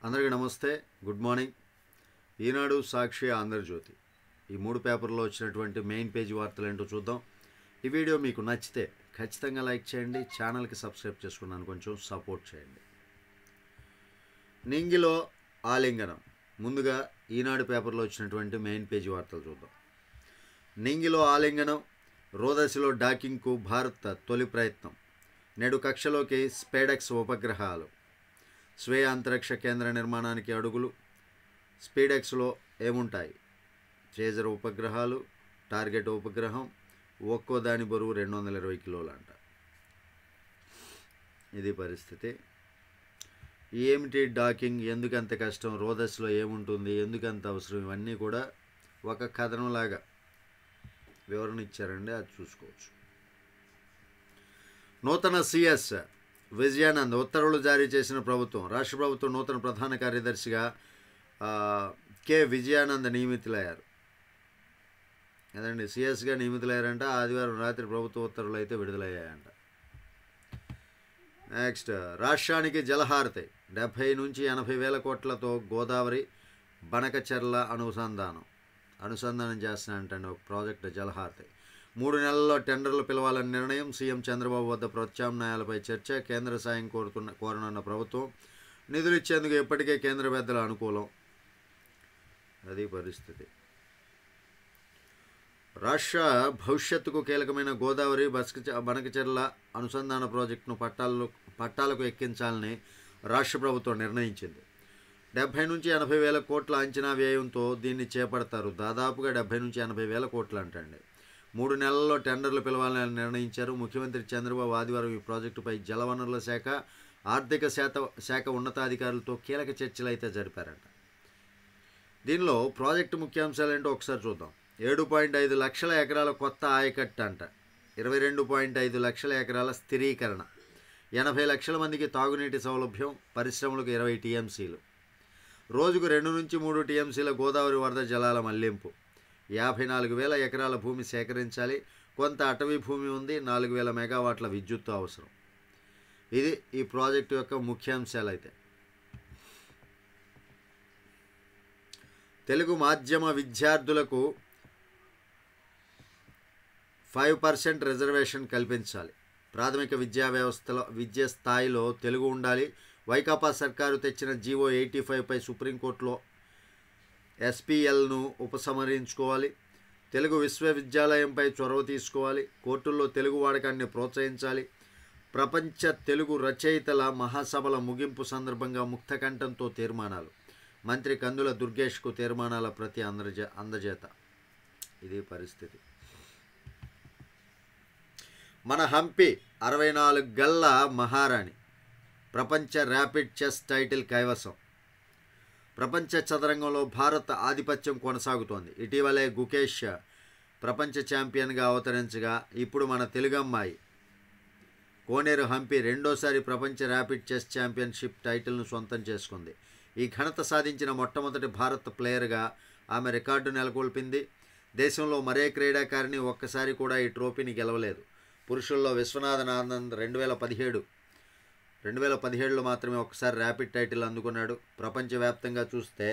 అందరికీ నమస్తే, good morning. ఈనాడు, సాక్షి, ఆంధ్రజ్యోతి ఈ మూడు పేపర్లో వచ్చినటువంటి మెయిన్ పేజీ వార్తలు ఏంటో చూద్దాం. ఈ వీడియో మీకు నచ్చితే ఖచ్చితంగా లైక్ చేయండి, ఛానల్కి సబ్స్క్రైబ్ చేసుకున్నాను కొంచెం సపోర్ట్ చేయండి. నింగిలో ఆలింగనం. ముందుగా ఈనాడు పేపర్లో వచ్చినటువంటి మెయిన్ పేజీ వార్తలు చూద్దాం. నింగిలో ఆలింగనం, రోదసిలో డాకింగ్కు భారత్ తొలి ప్రయత్నం. నేడు కక్షలోకి స్పేడెక్స్ ఉపగ్రహాలు. స్వీయ అంతరిక్ష కేంద్ర నిర్మాణానికి అడుగులు. స్పేడెక్స్లో ఏముంటాయి? చేజర్ ఉపగ్రహాలు, టార్గెట్ ఉపగ్రహం, ఒక్కో దాని బరువు 220 కిలోలు అంట. ఇది పరిస్థితి. ఏమిటి డాకింగ్, ఎందుకంత కష్టం, రోదస్లో ఏముంటుంది, ఎందుకంత అవసరం, ఇవన్నీ కూడా ఒక కథనంలాగా వివరణ ఇచ్చారండి, అది చూసుకోవచ్చు. నూతన సిఎస్ విజయానంద్ ఉత్తర్వులు జారీ చేసిన ప్రభుత్వం. రాష్ట్ర ప్రభుత్వం నూతన ప్రధాన కార్యదర్శిగా కె విజయానంద్ నియమితులయ్యారు. అదండి, సిఎస్గా నియమితులయ్యారంట. ఆదివారం రాత్రి ప్రభుత్వ ఉత్తర్వులు అయితే విడుదలయ్యాయంట. నెక్స్ట్, రాష్ట్రానికి జలహారతి. 70 నుంచి 80 వేల కోట్లతో గోదావరి బనకచెర్ల అనుసంధానం చేస్తున్నారంటండి ఒక ప్రాజెక్టు జలహారతి. 3 నెలల్లో టెండర్లు పిలవాలని నిర్ణయం. సీఎం చంద్రబాబు వద్ద ప్రత్యామ్నాయాలపై చర్చ. కేంద్ర సాయం కోరనున్న ప్రభుత్వం. నిధులు ఇచ్చేందుకు ఇప్పటికే కేంద్ర పెద్దల అనుకూలం. అది పరిస్థితి. రాష్ట్ర భవిష్యత్తుకు కీలకమైన గోదావరి బనకచెర్ల అనుసంధాన ప్రాజెక్టును పట్టాలకు ఎక్కించాలని రాష్ట్ర ప్రభుత్వం నిర్ణయించింది. 70 నుంచి 80 వేల కోట్ల అంచనా వ్యయంతో దీన్ని చేపడతారు. దాదాపుగా 70 నుంచి 80 వేల కోట్లు అంటండి. 3 నెలల్లో టెండర్లు పిలవాలని నిర్ణయించారు. ముఖ్యమంత్రి చంద్రబాబు ఆదివారం ఈ ప్రాజెక్టుపై జలవనరుల శాఖ, ఆర్థిక శాఖ ఉన్నతాధికారులతో కీలక చర్చలు అయితే జరిపారంట. దీనిలో ప్రాజెక్టు ముఖ్యాంశాలు ఏంటో ఒకసారి చూద్దాం. 7.5 లక్షల ఎకరాల కొత్త ఆయకట్టు అంట. 22.5 లక్షల ఎకరాల స్థిరీకరణ. 80 లక్షల మందికి తాగునీటి సౌలభ్యం. పరిశ్రమలకు 20 టీఎంసీలు. రోజుకు 2 నుంచి 3 టీఎంసీల గోదావరి వరద జలాల మళ్లింపు. 54,000 ఎకరాల భూమి సేకరించాలి. కొంత అటవీ భూమి ఉంది. 4,000 మెగావాట్ల విద్యుత్తు అవసరం. ఇది ఈ ప్రాజెక్టు యొక్క ముఖ్యాంశాలు. అయితే తెలుగు మాధ్యమ విద్యార్థులకు 5% రిజర్వేషన్ కల్పించాలి. ప్రాథమిక విద్యా స్థాయిలో తెలుగు ఉండాలి. వైకాపా సర్కారు తెచ్చిన జీవో 85పై సుప్రీంకోర్టులో ఎస్పీఎల్ను ఉపసంహరించుకోవాలి. తెలుగు విశ్వవిద్యాలయంపై చొరవ తీసుకోవాలి. కోర్టుల్లో తెలుగు వాడకాన్ని ప్రోత్సహించాలి. ప్రపంచ తెలుగు రచయితల మహాసభల ముగింపు సందర్భంగా ముక్తకంఠంతో తీర్మానాలు. మంత్రి కందుల దుర్గేష్కు తీర్మానాల ప్రతి అందజేత. ఇది పరిస్థితి. మన హంపి 64 గల్ల మహారాణి. ప్రపంచ ర్యాపిడ్ చెస్ టైటిల్ కైవసం. ప్రపంచ చదరంగంలో భారత్ ఆధిపత్యం కొనసాగుతోంది. ఇటీవలే గుకేష్ ప్రపంచ ఛాంపియన్గా అవతరించగా ఇప్పుడు మన తెలుగమ్మాయి కోనేరు హంపి రెండోసారి ప్రపంచ ర్యాపిడ్ చెస్ ఛాంపియన్షిప్ టైటిల్ను సొంతం చేసుకుంది. ఈ ఘనత సాధించిన మొట్టమొదటి భారత్ ప్లేయర్గా ఆమె రికార్డు నెలకొల్పింది. దేశంలో మరే క్రీడాకారిణి ఒక్కసారి కూడా ఈ ట్రోఫీని గెలవలేదు. పురుషుల్లో విశ్వనాథన్ ఆనంద్ 2017లో మాత్రమే ఒకసారి ర్యాపిడ్ టైటిల్ అందుకున్నాడు. ప్రపంచవ్యాప్తంగా చూస్తే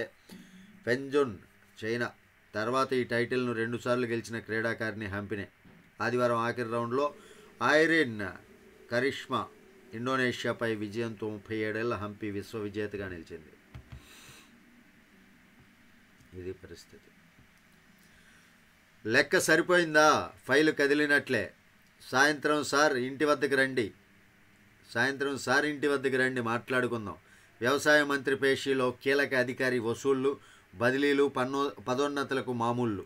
ఫెంజున్ చైనా తర్వాత ఈ టైటిల్ను 2 సార్లు గెలిచిన క్రీడాకారిణి హంపినే. ఆదివారం ఆఖరి రౌండ్లో ఐరిన్ కరిష్మా ఇండోనేషియాపై విజయంతో 37 ఏళ్ల హంపి విశ్వ విజేతగా నిలిచింది. ఇది పరిస్థితి. లెక్క సరిపోయిందా? ఫైలు కదిలినట్లే. సాయంత్రం సార్ ఇంటి వద్దకు రండి మాట్లాడుకుందాం. వ్యవసాయ మంత్రి పేషీలో కీలక అధికారి వసూళ్లు, బదిలీలు, పదోన్నతులకు మామూళ్ళు.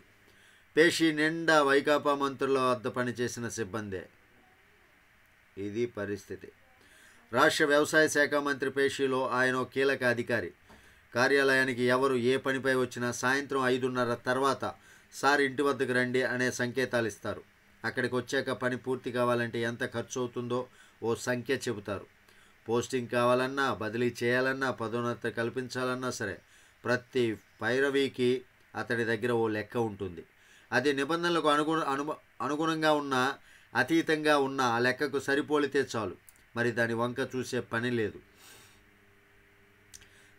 పేషీ నిండా వైకాపా మంత్రుల వద్ద పనిచేసిన సిబ్బందే. ఇది పరిస్థితి. రాష్ట్ర వ్యవసాయ శాఖ మంత్రి పేషీలో ఆయన కీలక అధికారి. కార్యాలయానికి ఎవరు ఏ పనిపై వచ్చినా సాయంత్రం 5:30 తర్వాత సార్ ఇంటి వద్దకు రండి అనే సంకేతాలు ఇస్తారు. అక్కడికి వచ్చాక పని పూర్తి కావాలంటే ఎంత ఖర్చు అవుతుందో ఓ సంఖ్య చెబుతారు. పోస్టింగ్ కావాలన్నా, బదిలీ చేయాలన్నా, పదోన్నతి కల్పించాలన్నా సరే ప్రతి పైరవీకి అతడి దగ్గర ఓ లెక్క ఉంటుంది. అది నిబంధనలకు అనుగుణంగా ఉన్నా అతీతంగా ఉన్న ఆ లెక్కకు సరిపోలితే చాలు. మరి దాని వంక చూసే పని లేదు.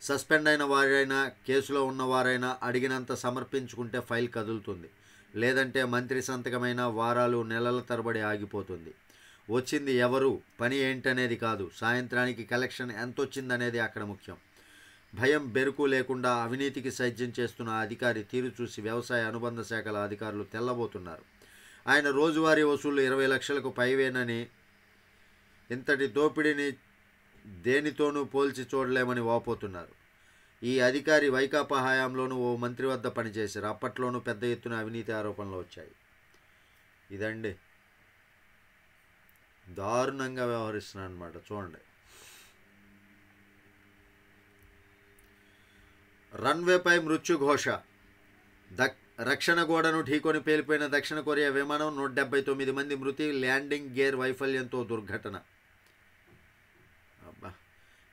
సస్పెండ్ అయిన వారైనా కేసులో ఉన్నవారైనా అడిగినంత సమర్పించుకుంటే ఫైల్ కదులుతుంది. లేదంటే మంత్రి సంతకమైన వారాలు నెలల తరబడి ఆగిపోతుంది. వచ్చింది ఎవరు, పని ఏంటనేది కాదు, సాయంత్రానికి కలెక్షన్ ఎంతొచ్చిందనేది అక్కడ ముఖ్యం. భయం బెరుకు లేకుండా అవినీతికి సైద్యం చేస్తున్న అధికారి తీరు చూసి వ్యవసాయ అనుబంధ శాఖల అధికారులు తెల్లబోతున్నారు. ఆయన రోజువారీ వసూళ్లు 20 లక్షలకు పైవేనని, ఇంతటి దోపిడీని దేనితోనూ పోల్చి చూడలేమని వాపోతున్నారు. ఈ అధికారి వైకాపా హయాంలోనూ ఓ మంత్రి వద్ద పనిచేశారు. అప్పట్లోనూ పెద్ద ఎత్తున అవినీతి ఆరోపణలు వచ్చాయి. ఇదండి, దారుణంగా వ్యవహరిస్తున్నాను అనమాట. చూడండి, రన్వేపై మృత్యుఘోష. రక్షణ గోడను ఢీకొని పేలిపోయిన దక్షిణ కొరియా విమానం, 179 మంది మృతి, ల్యాండింగ్ గేర్ వైఫల్యంతో దుర్ఘటన.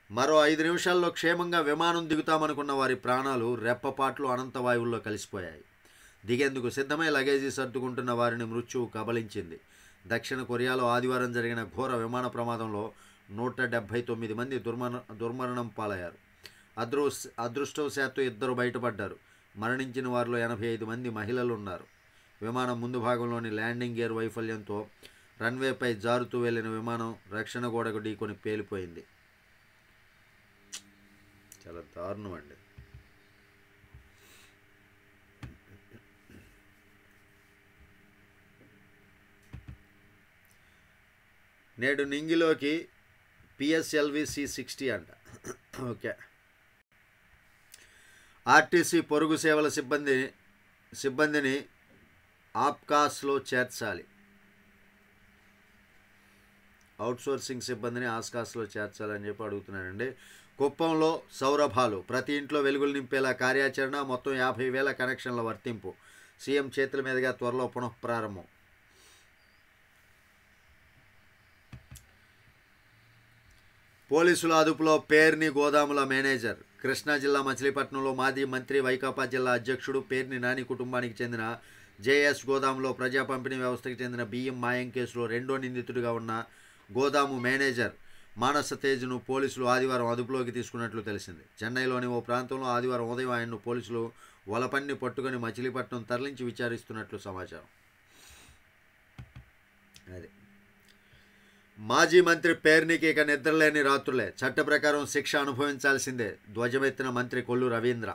మరో 5 నిమిషాల్లో క్షేమంగా విమానం దిగుతామనుకున్న వారి ప్రాణాలు రెప్పపాట్లు అనంత వాయువుల్లో కలిసిపోయాయి. దిగేందుకు సిద్ధమై లగేజీ సర్దుకుంటున్న వారిని మృత్యువు కబలించింది. దక్షిణ కొరియాలో ఆదివారం జరిగిన ఘోర విమాన ప్రమాదంలో 179 మంది దుర్మరణం పాలయ్యారు. అదృష్టవశాత్తు 2 బయటపడ్డారు. మరణించిన వారిలో 85 మంది మహిళలు ఉన్నారు. విమానం ముందు భాగంలోని ల్యాండింగ్ గేర్ వైఫల్యంతో రన్వేపై జారుతూ వెళ్లిన విమానం రక్షణ గోడకు ఢీకొని పేలిపోయింది. చాలా దారుణం అండి. నేడు నింగిలోకి PSLV C60 అంట. ఓకే, ఆర్టీసీ పొరుగు సేవల సిబ్బందిని ఆప్కాస్లో చేర్చాలి. అవుట్సోర్సింగ్ సిబ్బందిని ఆస్కాస్లో చేర్చాలని చెప్పి అడుగుతున్నానండి. కుప్పంలో సౌరభాలు, ప్రతి ఇంట్లో వెలుగులు నింపేలా కార్యాచరణ, మొత్తం 50,000 కనెక్షన్ల వర్తింపు. సీఎం చేతుల మీదుగా త్వరలో పునఃప్రారంభం. పోలీసుల అదుపులో పేర్ని గోదాముల మేనేజర్. కృష్ణా జిల్లా మచిలీపట్నంలో మాజీ మంత్రి, వైకాపా జిల్లా అధ్యక్షుడు పేర్ని నాని కుటుంబానికి చెందిన JS గోదాములో ప్రజా పంపిణీ వ్యవస్థకు చెందిన బియ్యం మాయం కేసులో 2వ నిందితుడిగా ఉన్న గోదాము మేనేజర్ మానస తేజ్ను పోలీసులు ఆదివారం అదుపులోకి తీసుకున్నట్లు తెలిసింది. చెన్నైలోని ఓ ప్రాంతంలో ఆదివారం ఉదయం ఆయన్ను పోలీసులు వలపన్ని పట్టుకొని మచిలీపట్నం తరలించి విచారిస్తున్నట్లు సమాచారం. అది మాజీ మంత్రి పేర్నికి ఇక నిద్రలేని రాత్రులే. చట్ట ప్రకారం శిక్ష అనుభవించాల్సిందే. ధ్వజమెత్తిన మంత్రి కొల్లు రవీంద్ర.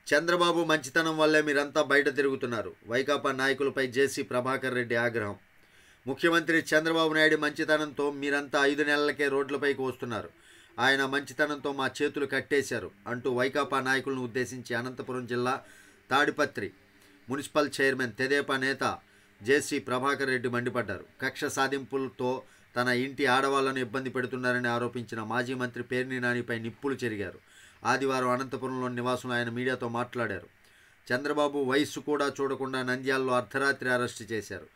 చంద్రబాబు మంచితనం వల్లే మీరంతా బయట తిరుగుతున్నారు. వైకాపా నాయకులపై జేసీ ప్రభాకర్ రెడ్డి ఆగ్రహం. ముఖ్యమంత్రి చంద్రబాబు నాయుడు మంచితనంతో మీరంతా 5 నెలలకే రోడ్లపైకి వస్తున్నారు. ఆయన మంచితనంతో మా చేతులు కట్టేశారు అంటూ వైకాపా నాయకులను ఉద్దేశించి అనంతపురం జిల్లా తాడిపత్రి మున్సిపల్ చైర్మన్ తెదేపా నేత జేసీ ప్రభాకర్ రెడ్డి మండిపడ్డారు. కక్ష సాధింపులతో తన ఇంటి ఆడవాళ్లను ఇబ్బంది పెడుతున్నారని ఆరోపించిన మాజీ మంత్రి పేర్ని నానిపై నిప్పులు చెరిగారు. ఆదివారం అనంతపురంలోని నివాసంలో ఆయన మీడియాతో మాట్లాడారు. చంద్రబాబు వయస్సు కూడా చూడకుండా నంద్యాలలో అర్ధరాత్రి అరెస్టు చేశారు.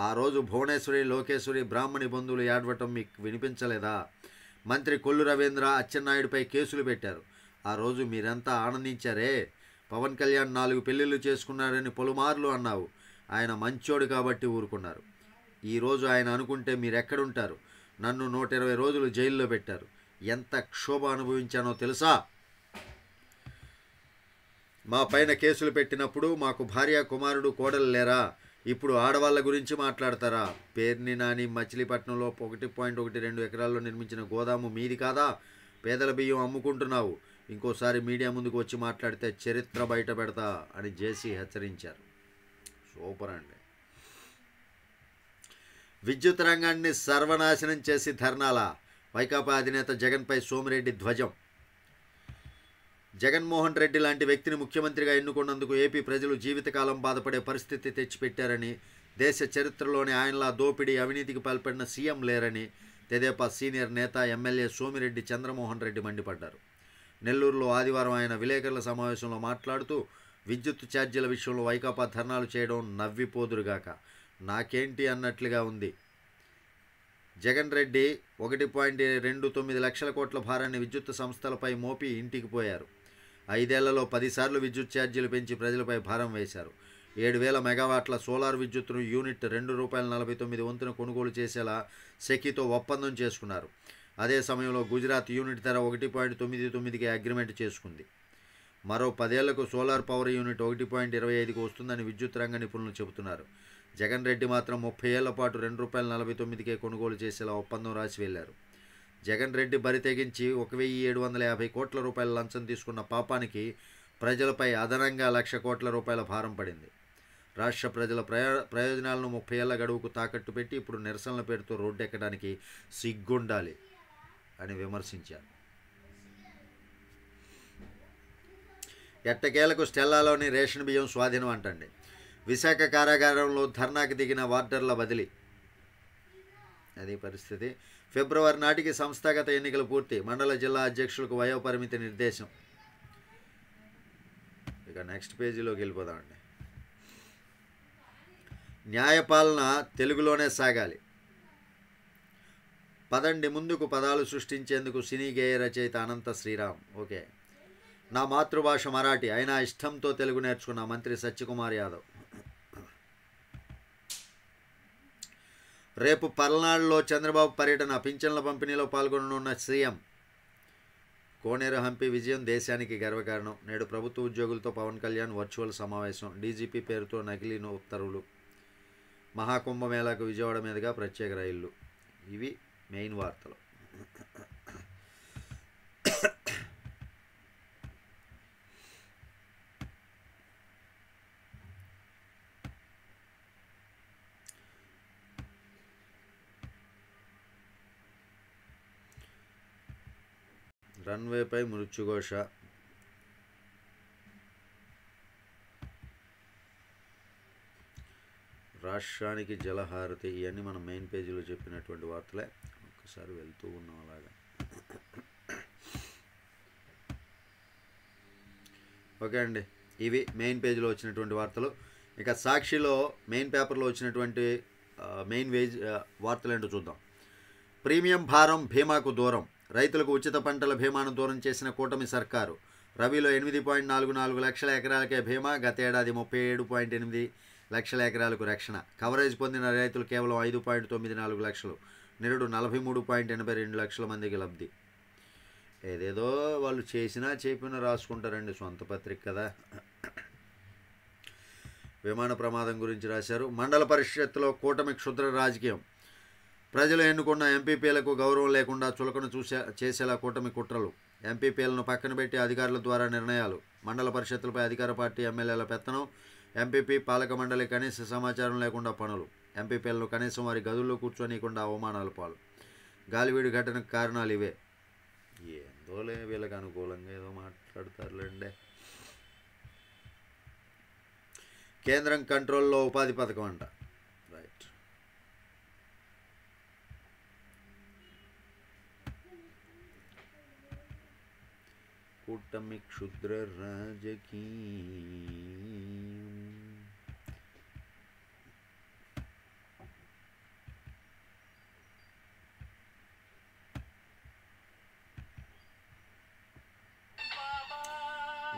ఆ రోజు భువనేశ్వరి, లోకేశ్వరి, బ్రాహ్మణి బంధువులు ఏడవటం మీకు వినిపించలేదా? మంత్రి కొల్లు రవీంద్ర, అచ్చెన్నాయుడిపై కేసులు పెట్టారు. ఆ రోజు మీరంతా ఆనందించారే. పవన్ కళ్యాణ్ 4 పెళ్లిళ్ళు చేసుకున్నారని పలుమార్లు అన్నావు. ఆయన మంచోడు కాబట్టి ఊరుకున్నారు. ఈరోజు ఆయన అనుకుంటే మీరెక్కడుంటారు? నన్ను 120 రోజులు జైల్లో పెట్టారు. ఎంత క్షోభ అనుభవించానో తెలుసా? మా పైన కేసులు పెట్టినప్పుడు మాకు భార్య, కుమారుడు, కోడలు లేరా? ఇప్పుడు ఆడవాళ్ళ గురించి మాట్లాడతారా? పేర్ని నాని మచిలీపట్నంలో 1.12 ఎకరాల్లో నిర్మించిన గోదాము మీది కాదా? పేదల బియ్యం అమ్ముకుంటున్నావు. ఇంకోసారి మీడియా ముందుకు వచ్చి మాట్లాడితే చరిత్ర బయట పెడతా అని జేసీ హెచ్చరించారు. సూపర్ అండి. విద్యుత్ రంగాన్ని సర్వనాశనం చేసి ధర్నాల. వైకాపా అధినేత జగన్పై సోమిరెడ్డి ధ్వజం. జగన్మోహన్ రెడ్డి లాంటి వ్యక్తిని ముఖ్యమంత్రిగా ఎన్నుకున్నందుకు ఏపీ ప్రజలు జీవితకాలం బాధపడే పరిస్థితి తెచ్చిపెట్టారని, దేశ చరిత్రలోనే ఆయనలా దోపిడీ, అవినీతికి పాల్పడిన సీఎం లేరని తెదేపా సీనియర్ నేత ఎమ్మెల్యే సోమిరెడ్డి చంద్రమోహన్ రెడ్డి మండిపడ్డారు. నెల్లూరులో ఆదివారం ఆయన విలేకరుల సమావేశంలో మాట్లాడుతూ, విద్యుత్ ఛార్జీల విషయంలో వైకాపా ధర్నాలు చేయడం నవ్విపోదురుగాక, నాకేంటి అన్నట్లుగా ఉంది. జగన్ రెడ్డి 1.29 లక్షల కోట్ల భారాన్ని విద్యుత్ సంస్థలపై మోపి ఇంటికి పోయారు. 5 ఏళ్లలో 10 సార్లు విద్యుత్ ఛార్జీలు పెంచి ప్రజలపై భారం వేశారు. 7,000 మెగావాట్ల సోలార్ విద్యుత్తును యూనిట్ ₹2.49 వంతున కొనుగోలు చేసేలా సెకీతో ఒప్పందం చేసుకున్నారు. అదే సమయంలో గుజరాత్ యూనిట్ ధర 1.99కి అగ్రిమెంట్ చేసుకుంది. మరో 10 ఏళ్లకు సోలార్ పవర్ యూనిట్ 1.25కి వస్తుందని విద్యుత్ రంగ నిపుణులు చెబుతున్నారు. జగన్ రెడ్డి మాత్రం 30 ఏళ్ల పాటు ₹2.49కే కొనుగోలు చేసేలా ఒప్పందం రాసి వెళ్లారు. జగన్ రెడ్డి బరి తెగించి 1,750 కోట్ల రూపాయల లంచం తీసుకున్న పాపానికి ప్రజలపై అదనంగా ₹1,00,000 కోట్ల భారం పడింది. రాష్ట్ర ప్రజల ప్రయోజనాలను 30 ఏళ్ల గడువుకు తాకట్టు పెట్టి ఇప్పుడు నిరసనల పేరుతో రోడ్డెక్కడానికి సిగ్గుండాలి అని విమర్శించారు. ఎట్టకేలకు స్టెల్లాలోని రేషన్ బియ్యం స్వాధీనం అంటండి. విశాఖ కారాగారంలో ధర్నాకి దిగిన వార్డర్ల బదిలీ. అదే పరిస్థితి. ఫిబ్రవరి నాటికి సంస్థాగత ఎన్నికలు పూర్తి. మండల జిల్లా అధ్యక్షులకు వయోపరిమితి నిర్దేశం. ఇక నెక్స్ట్ పేజీలోకి వెళ్ళిపోదామండి. న్యాయపాలన తెలుగులోనే సాగాలి. పదండి ముందుకు పదాలు సృష్టించేందుకు సినీ గేయ రచయిత అనంత శ్రీరామ్. ఓకే. నా మాతృభాష మరాఠీ అయినా ఇష్టంతో తెలుగు నేర్చుకున్న మంత్రి సత్యకుమార్ యాదవ్. రేపు పల్నాడులో చంద్రబాబు పర్యటన. పింఛన్ల పంపిణీలో పాల్గొననున్న సీఎం. కోనేరు హంపి విజయం దేశానికి గర్వకారణం. నేడు ప్రభుత్వ ఉద్యోగులతో పవన్ కళ్యాణ్ వర్చువల్ సమావేశం. డీజీపీ పేరుతో నకిలీ ఉత్తర్వులు. మహాకుంభమేళాకు విజయవాడ మీదుగా ప్రత్యేక రైళ్లు. ఇవి మెయిన్ వార్తలు. రన్వేపై మృత్యుఘోష. రాష్ట్రానికి జలహారతి. ఇవన్నీ మనం మెయిన్ పేజీలో చెప్పినటువంటి వార్తలే. ఒకసారి వెళ్తూ ఉన్నాం అలాగా. ఓకే అండి, ఇవి మెయిన్ పేజీలో వచ్చినటువంటి వార్తలు. ఇక సాక్షిలో మెయిన్ పేపర్లో వచ్చినటువంటి మెయిన్ వార్తలు ఏంటో చూద్దాం. ప్రీమియం భారం బీమాకు దూరం. రైతులకు ఉచిత పంటల బీమాను దూరం చేసిన కూటమి సర్కారు. రబీలో 8.44 లక్షల ఎకరాలకే బీమా. గత ఏడాది 37.8 లక్షల ఎకరాలకు రక్షణ. కవరేజ్ పొందిన రైతులు కేవలం 5.94 లక్షలు. నిరుడు 43.82 లక్షల మందికి లబ్ధి. ఏదేదో వాళ్ళు చేసినా చెప్పినా రాసుకుంటారండి, సొంత పత్రిక కదా. విమాన ప్రమాదం గురించి రాశారు. మండల పరిషత్తులో కూటమి క్షుద్ర రాజకీయం. ప్రజలు ఎన్నుకున్న ఎంపీపీలకు గౌరవం లేకుండా చులకన చేసేలా కూటమి కుట్రలు. ఎంపీపీలను పక్కన పెట్టి అధికారుల ద్వారా నిర్ణయాలు. మండల పరిషత్తులపై అధికార పార్టీ ఎమ్మెల్యేల పెత్తనం. ఎంపీపీ పాలక మండలి కనీస సమాచారం లేకుండా పనులు. ఎంపీపీలను కనీసం వారి గదుల్లో కూర్చోనీయకుండా అవమానాల పాలు. గాలివీడి ఘటనకు కారణాలు ఇవే. ఏందోలే, వీళ్ళకి అనుకూలంగా ఏదో మాట్లాడతారులేండి. కేంద్రం కంట్రోల్లో ఉపాధి పథకం అంట. రైట్. కూటమి క్షుద్ర రాజకీయం.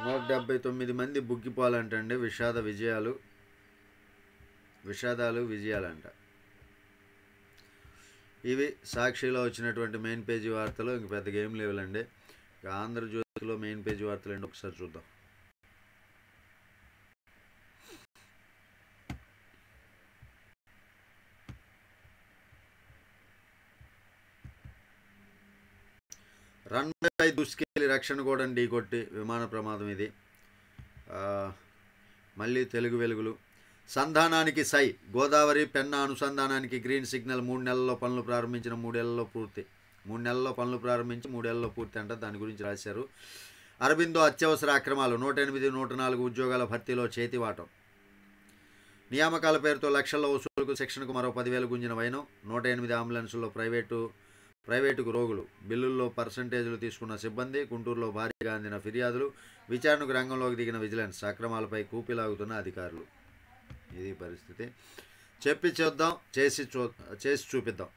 నూట 79 మంది బుగ్గిపోవాలంటండి. విషాదాలు విజయాలంట. ఇవి సాక్షిలో వచ్చినటువంటి మెయిన్ పేజీ వార్తలు. ఇంక పెద్దగా ఏం లేవులండి. ఇక ఆంధ్రజ్యోతిలో మెయిన్ పేజీ వార్తలు ఏంటి ఒకసారి చూద్దాం. రన్వేపై దూసుకెళ్లి రక్షణ కూడా ఢీకొట్టి విమాన ప్రమాదం ఇది. మళ్ళీ తెలుగు వెలుగులు. సంధానానికి సై. గోదావరి పెన్నా అనుసంధానానికి గ్రీన్ సిగ్నల్. 3 నెలల్లో పనులు ప్రారంభించిన 3 ఏళ్లలో పూర్తి. 3 నెలల్లో పనులు ప్రారంభించి 3 ఏళ్లలో పూర్తి అంట. దాని గురించి రాశారు. అరబిందో అత్యవసర అక్రమాలు. 108, 104 ఉద్యోగాల భర్తీలో చేతివాటం. నియామకాల పేరుతో లక్షల్లో వసూలుకు శిక్షణకు మరో 10,000 గుంజిన వైనం. 108 అంబులెన్సుల్లో ప్రైవేటుకు రోగులు. బిల్లుల్లో పర్సంటేజీలు తీసుకున్న సిబ్బంది. గుంటూరులో భారీగా అందిన ఫిర్యాదులు. విచారణకు రంగంలోకి దిగిన విజిలెన్స్. అక్రమాలపై కూపిలాగుతున్న అధికారులు. ఇది పరిస్థితి. చెప్పి చూద్దాం, చేసి చూపిద్దాం.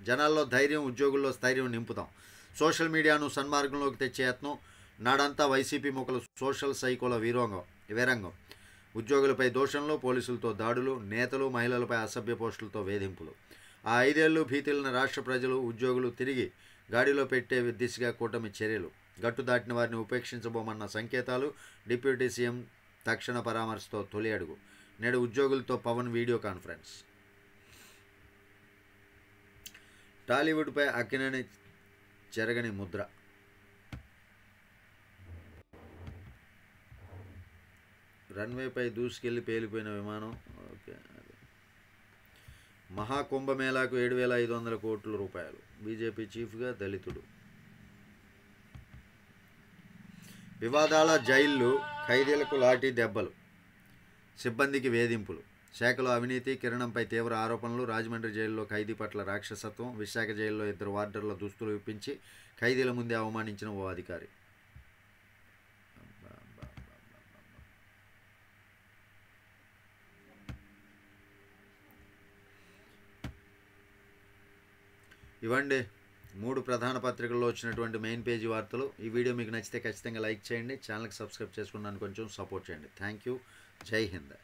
జనాల్లో ధైర్యం, ఉద్యోగుల్లో స్థైర్యం నింపుతాం. సోషల్ మీడియాను సన్మార్గంలోకి తెచ్చే యత్నం. నాడంతా వైసీపీ మొక్కలు సోషల్ సైకోల వీరంగం. ఉద్యోగులపై దోషంలో పోలీసులతో దాడులు. నేతలు మహిళలపై అసభ్య పోస్టులతో వేధింపులు. ఆ 5 ఏళ్లు భీతిల్లిన రాష్ట్ర ప్రజలు, ఉద్యోగులు తిరిగి గాడిలో పెట్టే దిశగా కూటమి చర్యలు. గట్టు దాటిన వారిని ఉపేక్షించబోమన్న సంకేతాలు. డిప్యూటీ సీఎం తక్షణ పరామర్శతో తొలి అడుగు. నేడు ఉద్యోగులతో పవన్ వీడియో కాన్ఫరెన్స్. టాలీవుడ్పై అక్కినేని చెరగని ముద్ర. రన్వేపై దూసుకెళ్లి పేలిపోయిన విమానం. ఓకే, మహాకుంభమేళాకు 7,500 కోట్ల రూపాయలు. బీజేపీ చీఫ్గా దళితుడు. వివాదాల జైళ్లు, ఖైదీలకు లాఠీ దెబ్బలు, సిబ్బందికి వేధింపులు. శాఖలో అవినీతి, కిరణంపై తీవ్ర ఆరోపణలు. రాజమండ్రి జైల్లో ఖైదీ పట్ల రాక్షసత్వం. విశాఖ జైల్లో 2 వార్డర్ల దుస్తులు విప్పించి ఖైదీల ముందే అవమానించిన ఓ అధికారి. ఇవ్వండి 3 ప్రధాన పత్రికల్లో వచ్చినటువంటి మెయిన్ పేజీ వార్తలు. ఈ వీడియో మీకు నచ్చితే ఖచ్చితంగా లైక్ చేయండి. ఛానల్కి సబ్స్క్రైబ్ చేసుకున్నాను, కొంచెం సపోర్ట్ చేయండి. Thank you. జై హింద్.